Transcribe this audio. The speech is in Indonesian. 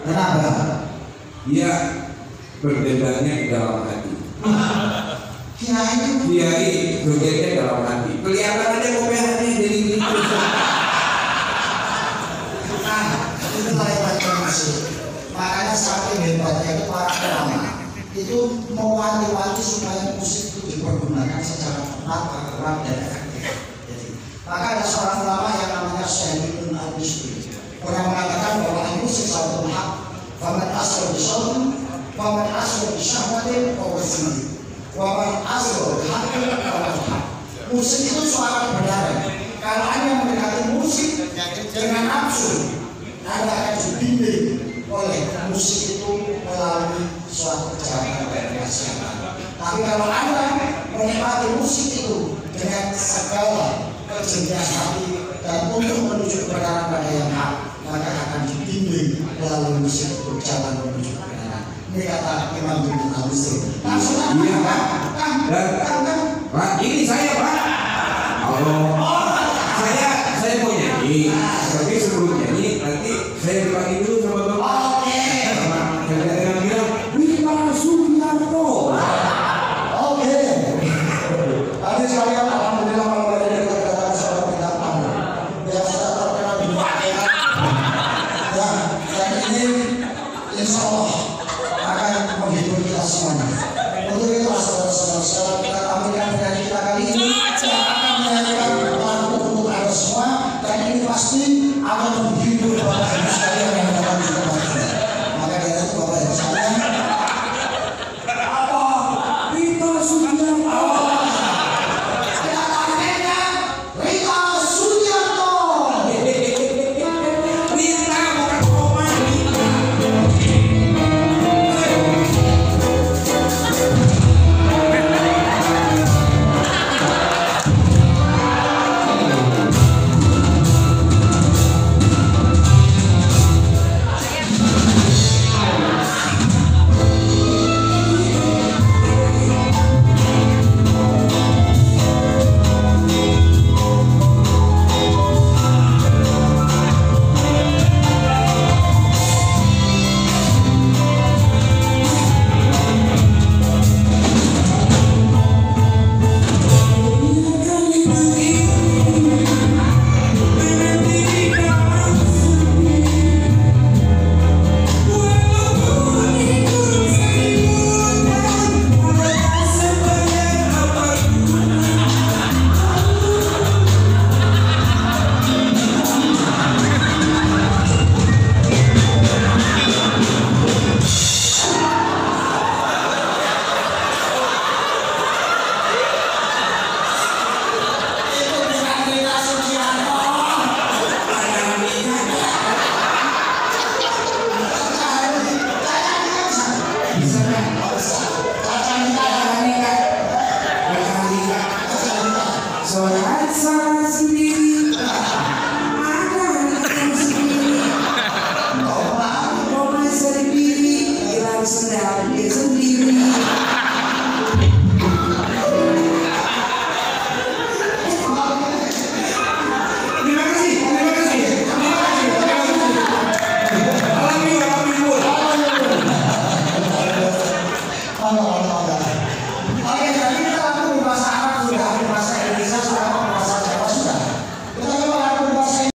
Kenapa? Dia berbedanya di dalam hati. Kiai jogetnya dalam hati. Kelihatan aja kopiahnya jadi gitu. Itulah hebatnya musik. Makanya saking hebatnya itu para ulama itu mewanti-wanti supaya musik itu dipergunakan secara tepat, akurat dan efektif. Maka ada seorang ulama yang namanya Syekh Ibn Al-Bisri pernah mengatakan bahwa musik satu hak, faman asal bisawti, faman asal bisyahwatin, faman sendiri, faman asal hakim, faman hak. Musik itu suara kebenaran. Kalau Anda mendekati musik dengan nafsu, Anda akan dibimbing oleh musik itu melalui suatu perjalanan dan kesehatan. Tapi kalau Anda menikmati musik itu dengan segala kejernihan hati dan untuk menuju kebenaran pada yang hak, maka akan dibimbing melalui musik itu jalan menuju kebenaran. Ini kata Imam Ibn Al-Bisri. Langsung aja, Pak, ini saya Pak. Saya mau nyanyi, tapi sebelum nyanyi nanti saya dipanggil dulu sama Bapak. Oke. Sama saya bilang, Wima Sugiarto. Oke. Tadi saya alhamdulillah kalau ada yang kedatangan seorang bintang tamu yang sudah terkenal di dunia. Dan ini insya Allah akan menghibur kita semuanya.